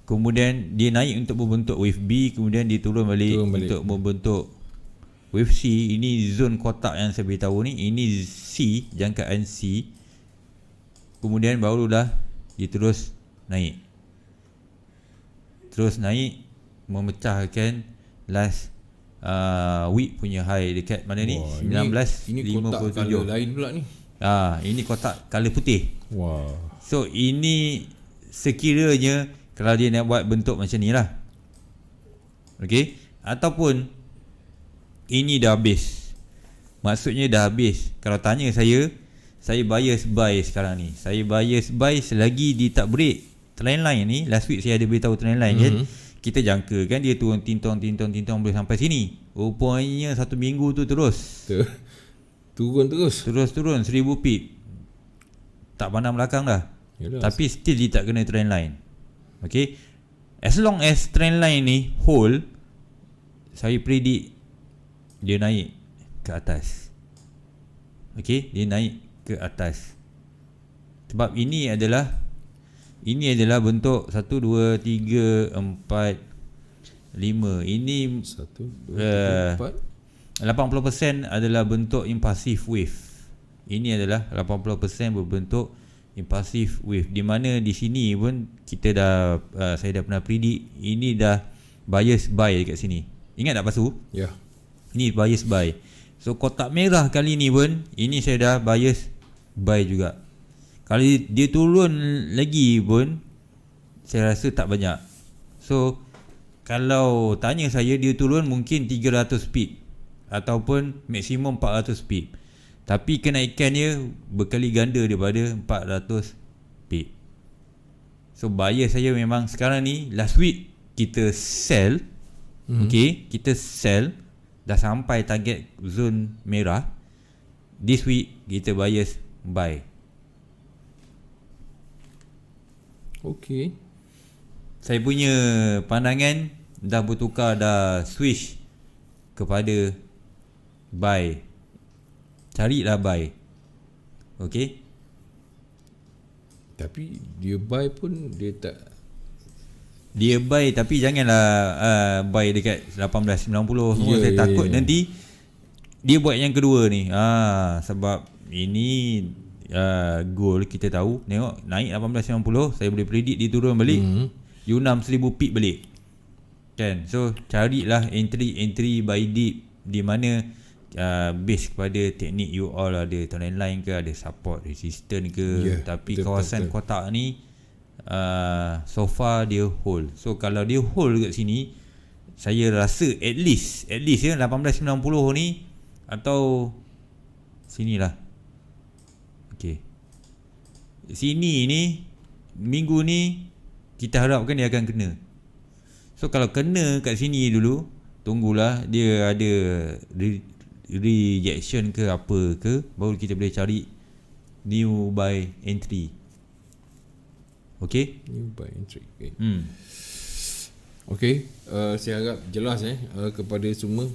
kemudian dia naik untuk membentuk wave B, kemudian dia turun balik untuk membentuk wave C. Ini zone kotak yang saya beritahu ni, ini C, jangkaan C. Kemudian barulah dia terus naik, memecahkan last week punya high dekat mana ni? 19.57. Ini kotak color lain pula ni. Ini kotak color putih. So ini sekiranya kalau dia nak buat bentuk macam ni lah, okay, ataupun ini dah habis. Maksudnya dah habis. Kalau tanya saya bias buy sekarang ni. Saya bias buy selagi dia tak break trend line ni. Last week saya ada beritahu trend line kan. Kita jangka kan dia turun tintong boleh sampai sini. Rupanya 1 minggu tu terus turun 1000 pip, tak pandang belakang dah. Yalah. Tapi still dia tak kena trend line. Okay, as long as trend line ni hold, saya predict dia naik ke atas. Okay, dia naik ke atas. Sebab ini adalah bentuk 1, 2, 3, 4, 5. Ini 80% adalah bentuk impulsive wave. Ini adalah 80% berbentuk impulsive wave, di mana di sini pun kita dah saya dah pernah predict ini dah bias buy dekat sini. Ingat tak Pasu? Ya. Ini bias buy. So kotak merah kali ni pun, ini saya dah bias buy juga. Kalau dia turun lagi pun, saya rasa tak banyak. So kalau tanya saya, dia turun mungkin 300 pip ataupun maksimum 400 pip. Tapi kenaikan dia berkali ganda daripada 400 pip. So buyer saya memang sekarang ni, last week kita sell. Okay, kita sell, dah sampai target zone merah. This week kita buyers buy. Okay. Saya punya pandangan dah bertukar, dah switch kepada buy. Carilah buy. Okay. Tapi dia buy pun dia tak, dia buy tapi janganlah buy dekat 18.90 semua. Saya takut nanti dia buat yang kedua ni. Sebab ini goal kita tahu, tengok naik 18.90, saya boleh predict dia turun balik. You 6,000 pip balik. Kan? So carilah entry buy deep di mana base kepada teknik you all, ada trend line ke, ada support resistance ke. Tapi betul, kawasan betul. Kotak ni so far dia hold. So kalau dia hold kat sini, saya rasa at least ya 18.90 ni atau sinilah. Okay, sini ni minggu ni kita harapkan dia akan kena. So kalau kena kat sini dulu, tunggulah dia ada rejection ke apa ke, baru kita boleh cari new buy entry. Okay, new buy entry. Okay. Okay, saya harap jelas kepada semua.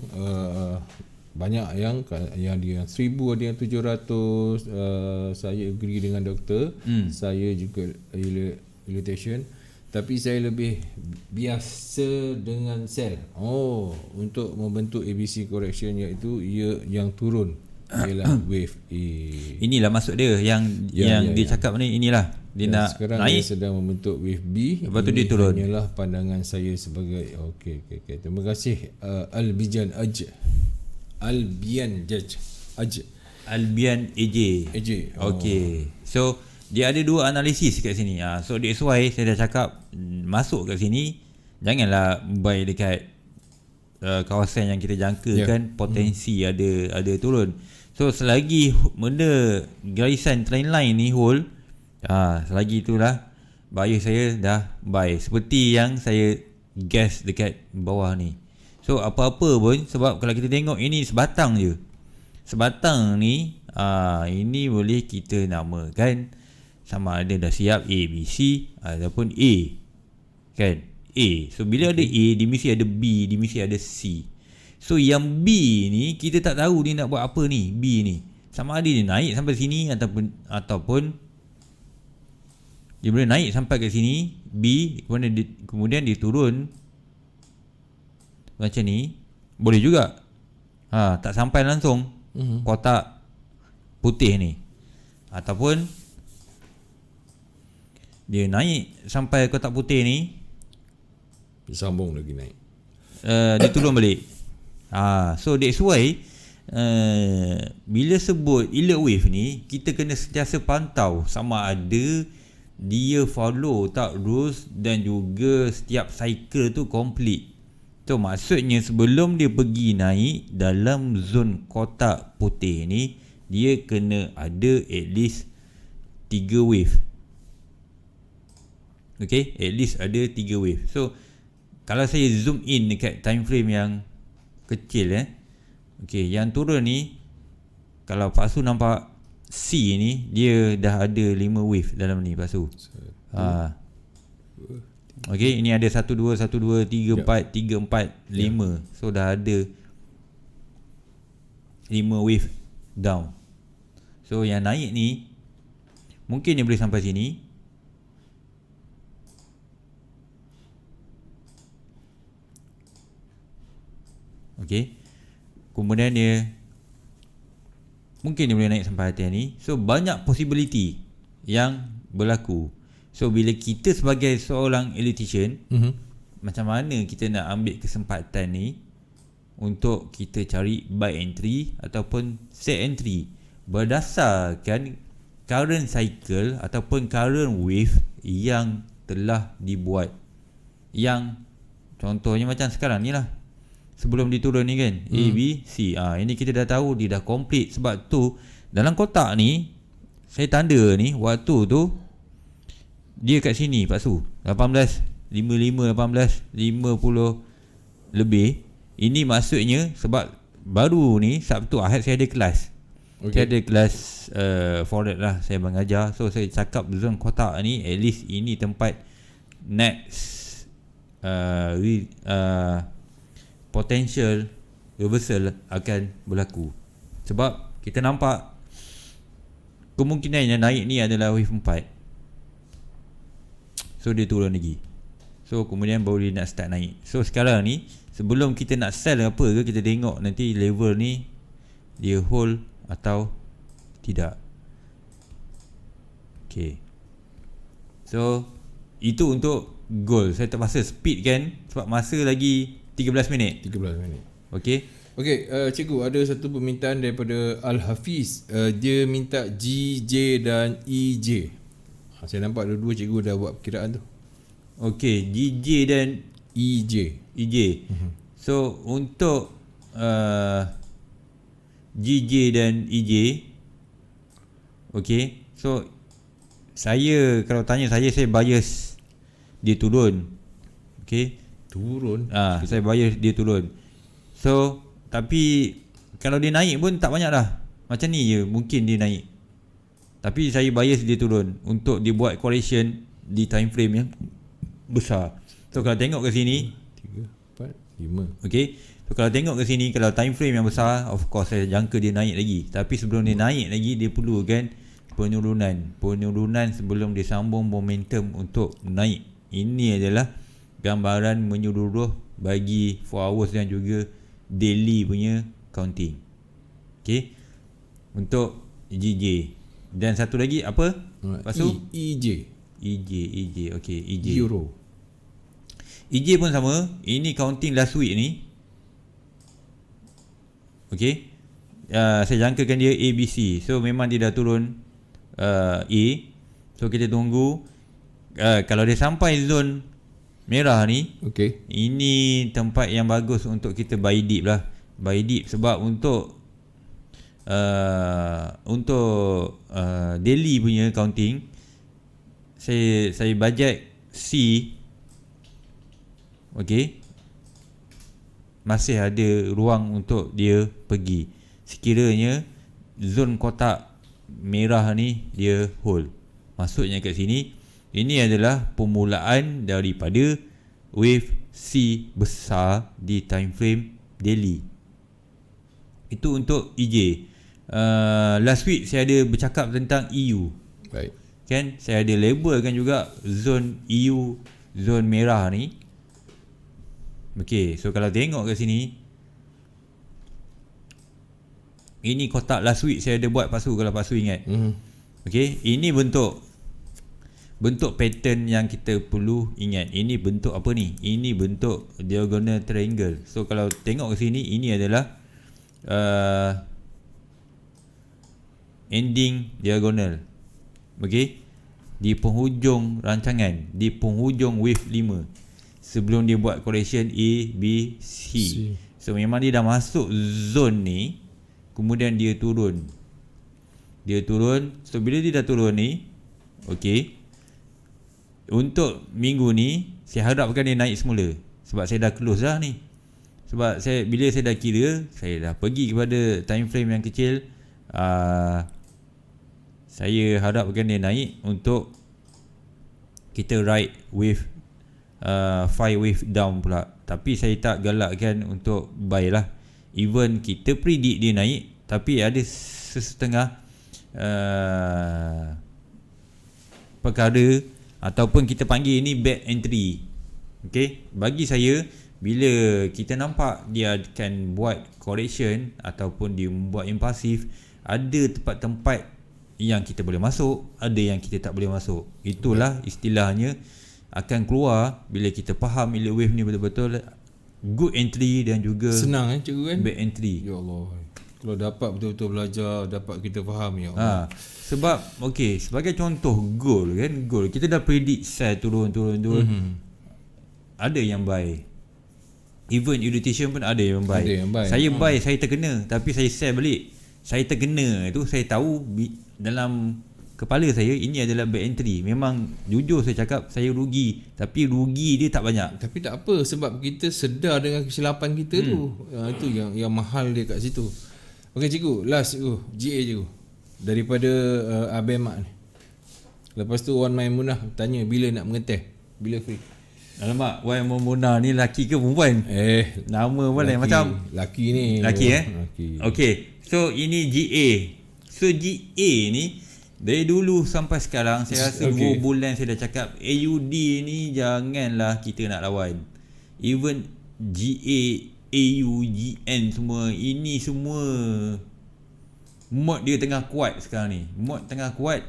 Banyak yang dia 1,000, ada yang 700. Saya agree dengan doktor. Saya juga irritation. Tapi saya lebih biasa dengan sell. Untuk membentuk ABC correction, iaitu yang turun ialah wave A. Inilah maksud dia yang dia cakap ni, inilah dia nak sekarang naik, dia sedang membentuk wave B. Lepas tu dia turun. Inilah pandangan saya sebagai okay. Terima kasih Albian AJ. Okay. So dia ada dua analisis kat sini. So that's why saya dah cakap, masuk kat sini janganlah buy dekat kawasan yang kita jangkakan potensi ada turun. So selagi benda garisan trend line ni hold, selagi itulah buyer saya dah buy, seperti yang saya guess dekat bawah ni. So apa-apa pun, sebab kalau kita tengok ini sebatang je. Sebatang ni ini boleh kita namakan sama ada dah siap A, B, C ataupun A. Kan? A. So bila ada A, dia mesti ada B, dia mesti ada C. So yang B ni kita tak tahu dia nak buat apa ni. B ni sama ada dia naik sampai sini ataupun dia boleh naik sampai ke sini B, kemudian dia turun macam ni, boleh juga. Tak sampai langsung kotak putih ni, ataupun dia naik sampai kotak putih ni, sambung lagi naik, dia turun balik. So that's why bila sebut alert wave ni, kita kena sentiasa pantau sama ada dia follow tak rules dan juga setiap cycle tu complete. So maksudnya sebelum dia pergi naik dalam zon kotak putih ni, dia kena ada at least 3 wave. Okay, at least ada 3 wave. So kalau saya zoom in dekat time frame yang kecil okay, yang turun ni, kalau Pak Su nampak C ni, dia dah ada 5 wave dalam ni Pak Su. Okay, ini ada 1, 2, 1, 2, 3, 4, 3, 4, 5. So dah ada 5 wave down. So yang naik ni mungkin dia boleh sampai sini. Okay, kemudian dia mungkin dia boleh naik sampai atas ni. So banyak possibility yang berlaku. So bila kita sebagai seorang elitician, macam mana kita nak ambil kesempatan ni untuk kita cari buy entry ataupun sell entry berdasarkan current cycle ataupun current wave yang telah dibuat. Yang contohnya macam sekarang ni lah, sebelum diturun ni kan, A, B, C. Ini kita dah tahu dia dah complete. Sebab tu dalam kotak ni saya tanda ni waktu tu dia kat sini Pak Su 18.55, 18.50 lebih. Ini maksudnya sebab baru ni Sabtu Ahad saya ada kelas. Saya ada kelas forex lah, saya mengajar. So saya cakap zone kotak ni at least ini tempat next potential reversal akan berlaku. Sebab kita nampak kemungkinan yang naik ni adalah wave 4. So dia turun lagi. So kemudian baru dia nak start naik. So sekarang ni sebelum kita nak sell apa ke, kita tengok nanti level ni dia hold atau tidak. Okay. So itu untuk gold. Saya terpaksa speed kan sebab masa lagi 13 minit. Okay. Okey, cikgu ada satu permintaan daripada Al-Hafiz. Dia minta GJ dan EJ. Saya nampak dua-dua cikgu dah buat perkiraan tu. Okey, GJ dan EJ. So untuk GJ dan EJ, okey. So saya kalau tanya saya bias dia turun. Okey. Turun. Saya bias dia turun. So tapi kalau dia naik pun tak banyak dah. Macam ni je mungkin dia naik. Tapi saya bias dia turun untuk dia buat correction di time frame yang besar. So kalau tengok ke sini 3, 4, 5. okey. So kalau tengok ke sini, kalau time frame yang besar, of course saya jangka dia naik lagi. Tapi sebelum dia naik lagi, dia perlukan penurunan sebelum dia sambung momentum untuk naik. Ini adalah gambaran menyeluruh bagi 4 hours dan juga daily punya counting. Okay. Untuk GJ. Dan satu lagi apa? Lepas tu EJ. Okay, EJ. Euro. EJ pun sama. Ini counting last week ni. Okay. Saya jangkakan dia ABC. So memang dia dah turun A. So kita tunggu. Kalau dia sampai zone merah ni, okay, ini tempat yang bagus untuk kita buy dip lah. Buy dip sebab untuk daily punya counting, saya budget C. Okay, masih ada ruang untuk dia pergi sekiranya zone kotak merah ni dia hold. Maksudnya kat sini, ini adalah permulaan daripada wave C besar di time frame daily. Itu untuk EJ. Last week saya ada bercakap tentang EU. Baik. Kan saya ada labelkan juga zone EU, zone merah ni. Okey, so kalau tengok ke sini, ini kotak last week saya ada buat Pak Su, kalau Pak Su ingat. Okey, ini bentuk pattern yang kita perlu ingat. Ini bentuk apa ni? Ini bentuk diagonal triangle. So kalau tengok ke sini, ini adalah ending diagonal. Okey, di penghujung rancangan, di penghujung wave 5 sebelum dia buat correction A, B, C. So memang dia dah masuk zone ni, kemudian dia turun. So bila dia dah turun ni, okey, untuk minggu ni saya harapkan dia naik semula. Sebab saya dah close dah ni. Sebab bila saya dah kira, saya dah pergi kepada time frame yang kecil. Saya harapkan dia naik untuk kita ride wave 5 wave down pula. Tapi saya tak galakkan untuk buy lah. Even kita predict dia naik, tapi ada sesetengah perkara ataupun kita panggil ini bad entry. Okay, bagi saya, bila kita nampak dia akan buat correction ataupun dia buat impulsif, ada tempat-tempat yang kita boleh masuk, ada yang kita tak boleh masuk. Itulah istilahnya akan keluar bila kita faham bila wave ni betul-betul good entry dan juga senang cikgu kan. bad entry. Ya Allah. Kalau dapat betul-betul belajar, dapat kita faham, ya Allah. Sebab sebagai contoh goal kita dah predict sell turun. Ada yang buy. Even irritation pun ada yang buy. Saya buy, saya terkena, tapi saya sell balik. Saya terkena tu, saya tahu dalam kepala saya ini adalah bad entry. Memang jujur saya cakap saya rugi, tapi rugi dia tak banyak. Tapi tak apa, sebab kita sedar dengan kesilapan kita tu. Itu yang mahal dia kat situ. Okey cikgu, last cikgu, GA cikgu. Daripada Abang Mak ni. Lepas tu Wan Maimunah tanya bila nak mengeteh, bila free. Alamak, Wan Maimunah ni laki ke perempuan? Nama pun lain macam. Laki ni. Laki Laki. Okey, so ini GA. So GA ni dari dulu sampai sekarang saya rasa 2 bulan saya dah cakap AUD ni janganlah kita nak lawan. Even GA, AU, GN semua, ini semua mod dia tengah kuat sekarang ni. Mod tengah kuat.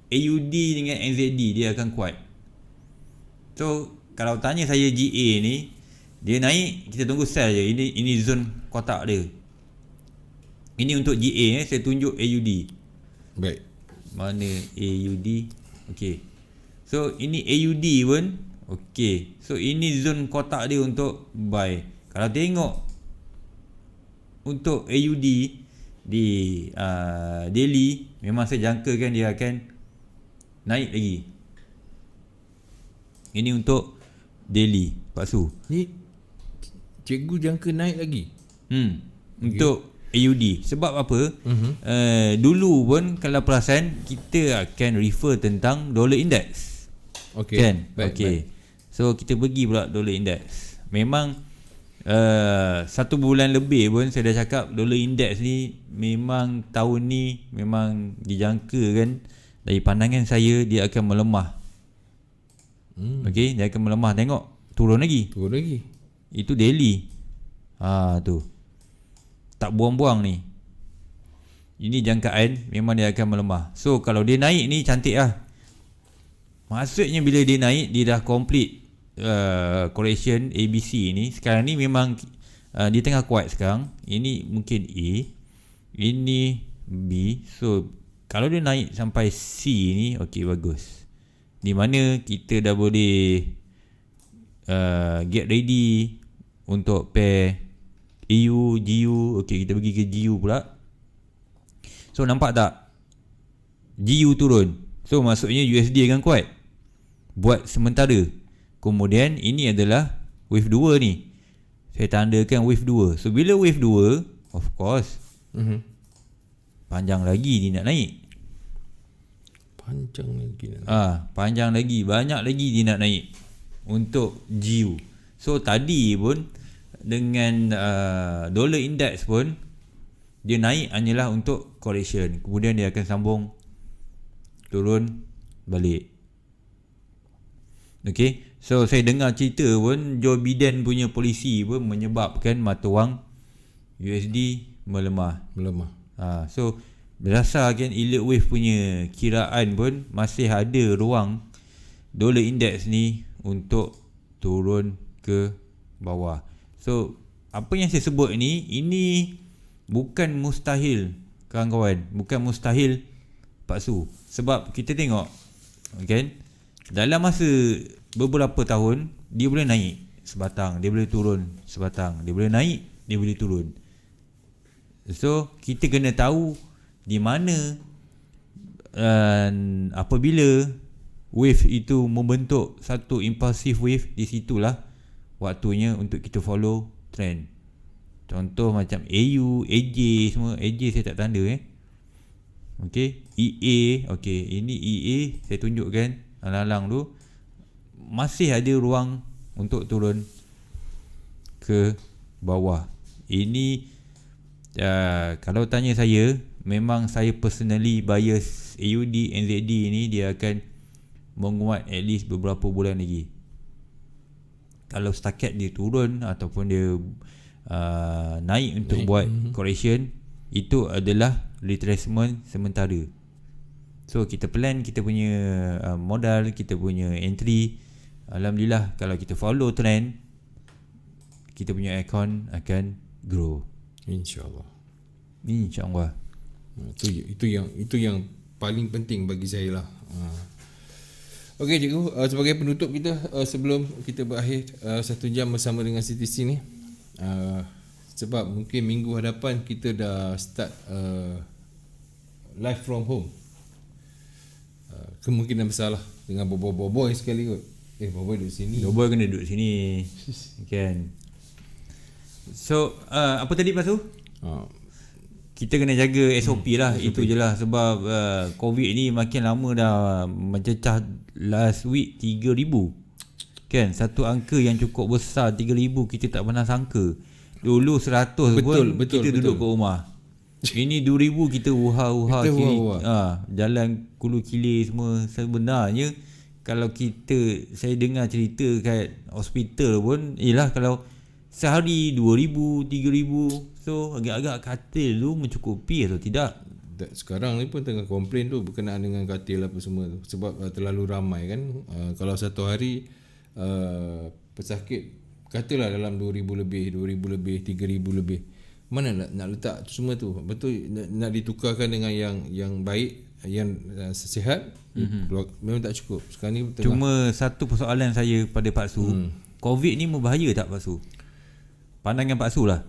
AUD dengan NZD dia akan kuat. So kalau tanya saya GA ni, dia naik kita tunggu sell je. Ini zone kotak dia. Ini untuk GA saya tunjuk AUD. Baik. Mana AUD? Okey. So ini AUD pun okey. So ini zone kotak dia untuk buy. Kalau tengok untuk AUD di daily, memang saya jangkakan dia akan naik lagi. Ini untuk daily, Pak Su. Ni cikgu jangka naik lagi. Untuk AUD. Sebab apa? Dulu pun kalau perasan kita akan refer tentang dollar index. Okey. Kan? Baik. So kita pergi pula dollar index. Memang 1 bulan lebih pun saya dah cakap dollar index ni memang tahun ni memang dijangkakan dari pandangan saya dia akan melemah. Okey, dia akan melemah. Tengok turun lagi. Itu daily. Tu. Tak buang-buang ni. Ini jangkaan memang dia akan melemah. So kalau dia naik ni cantik lah. Maksudnya bila dia naik, dia dah complete correction ABC ni. Sekarang ni memang dia tengah kuat sekarang. Ini mungkin A, ini B. So kalau dia naik sampai C ni, okey, bagus. Di mana kita dah boleh get ready untuk pair EU, GU. Okey, kita pergi ke GU pula. So nampak tak? GU turun. So maksudnya USD akan kuat buat sementara. Kemudian ini adalah wave 2 ni. Saya tandakan wave 2. So bila wave 2, of course panjang lagi dia nak naik. Panjang lagi, banyak lagi dia nak naik untuk GU. So tadi pun dengan dollar index pun dia naik hanyalah untuk correction. Kemudian dia akan sambung turun balik. Okay. So saya dengar cerita pun Joe Biden punya polisi pun menyebabkan mata wang USD melemah. So berdasarkan elite wave punya kiraan pun masih ada ruang dollar index ni untuk turun ke bawah. So apa yang saya sebut ni, ini bukan mustahil kawan-kawan, bukan mustahil Pak Su. Sebab kita tengok kan, dalam masa beberapa tahun dia boleh naik sebatang, dia boleh turun sebatang, dia boleh naik, dia boleh turun. So kita kena tahu di mana apabila wave itu membentuk satu impulsive wave, di situlah waktunya untuk kita follow trend. Contoh macam AU, AJ semua. AJ saya tak tanda Okey, EA, okey, ini EA saya tunjukkan alang-alang tu masih ada ruang untuk turun ke bawah. Ini kalau tanya saya, memang saya personally bias AUD, NZD ni dia akan menguat at least beberapa bulan lagi. Kalau setakat dia turun ataupun dia naik untuk buat correction, itu adalah retracement sementara. So kita plan kita punya modal, kita punya entry Alhamdulillah, kalau kita follow trend, kita punya aircon akan grow, InsyaAllah. InsyaAllah. Itu yang paling penting bagi saya lah. Okey cikgu, sebagai penutup kita, sebelum kita berakhir 1 jam bersama dengan CTC ni, sebab mungkin minggu hadapan kita dah start live from home, kemungkinan besar lah dengan boboiboy sekali kot. Boboiboy duduk sini, Boboiboy kena duduk sini kan. So apa tadi Pasu? Kita kena jaga SOP lah. SOP. Itu je lah. Sebab COVID ni makin lama dah mencecah. Last week 3,000 kan, satu angka yang cukup besar. 3,000 kita tak pernah sangka. Dulu 100 betul, kita duduk kat rumah. Ini 2,000 kita uha-uha kiri, jalan kulu kilir semua. Sebenarnya kalau saya dengar cerita kat hospital pun, kalau sehari 2,000, 3,000. So agak-agak katil tu mencukupi atau tidak? Sekarang ni pun tengah komplain tu berkenaan dengan katil apa semua tu. Sebab terlalu ramai kan. Kalau satu hari pesakit katalah dalam 2,000 lebih, 3,000 lebih. Mana nak letak tu semua tu? Betul nak ditukarkan dengan yang baik, yang sihat, memang tak cukup. Sekarang ni cuma satu persoalan saya pada Pak Su. COVID ni berbahaya tak Pak Su? Pandangan Pak Su lah.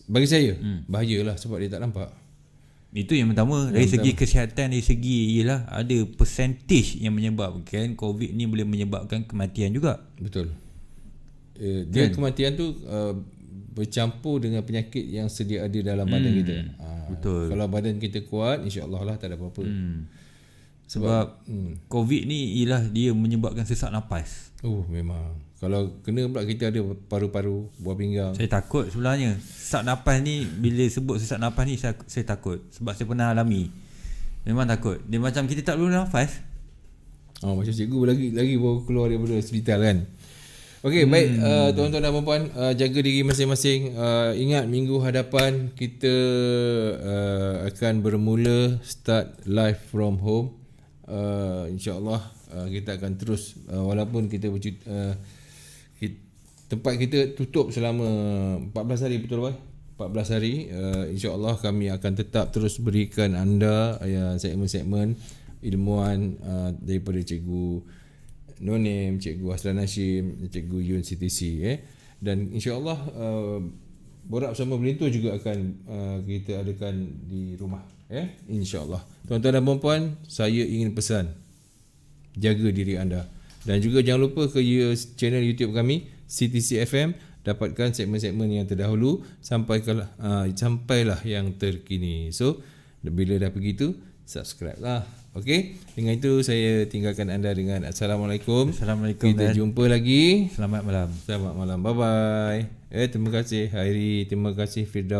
Bagi saya bahayalah sebab dia tak nampak. Itu yang pertama. Dari segi kesihatan, dari segi ada percentage yang menyebabkan COVID ni boleh menyebabkan kematian juga. Betul. Dia kematian tu bercampur dengan penyakit yang sedia ada dalam badan kita. Betul. Kalau badan kita kuat, insya-Allah lah tak ada apa-apa. Sebab COVID ni dia menyebabkan sesak nafas. Memang. Kalau kena pula kita ada paru-paru, buah pinggang. Saya takut sebenarnya. Sesak nafas ni, bila sebut sesak nafas ni saya takut. Sebab saya pernah alami. Memang takut. Dia macam kita tak boleh nafas. Macam cikgu lagi baru keluar daripada hospital kan. Okey, baik tuan-tuan dan puan-puan, jaga diri masing-masing. Ingat minggu hadapan kita akan bermula start live from home. InsyaAllah kita akan terus, walaupun kita tempat kita tutup selama 14 hari, betul tak? 14 hari, insyaAllah kami akan tetap terus berikan anda segmen-segmen ilmuan daripada Cikgu Nonim, Cikgu Hasran Hashim, Cikgu Yun CTC. Dan insyaAllah borak bersama belintu juga akan kita adakan di rumah. InsyaAllah. Tuan-tuan dan puan-puan, saya ingin pesan, jaga diri anda. Dan juga jangan lupa ke channel YouTube kami CTC FM, dapatkan segmen-segmen yang terdahulu sampailah yang terkini. So bila dah begitu, subscribe lah. Okey, dengan itu saya tinggalkan anda dengan Assalamualaikum. Kita jumpa lagi. Selamat malam. Bye bye. Terima kasih Hairi, terima kasih Firdaus.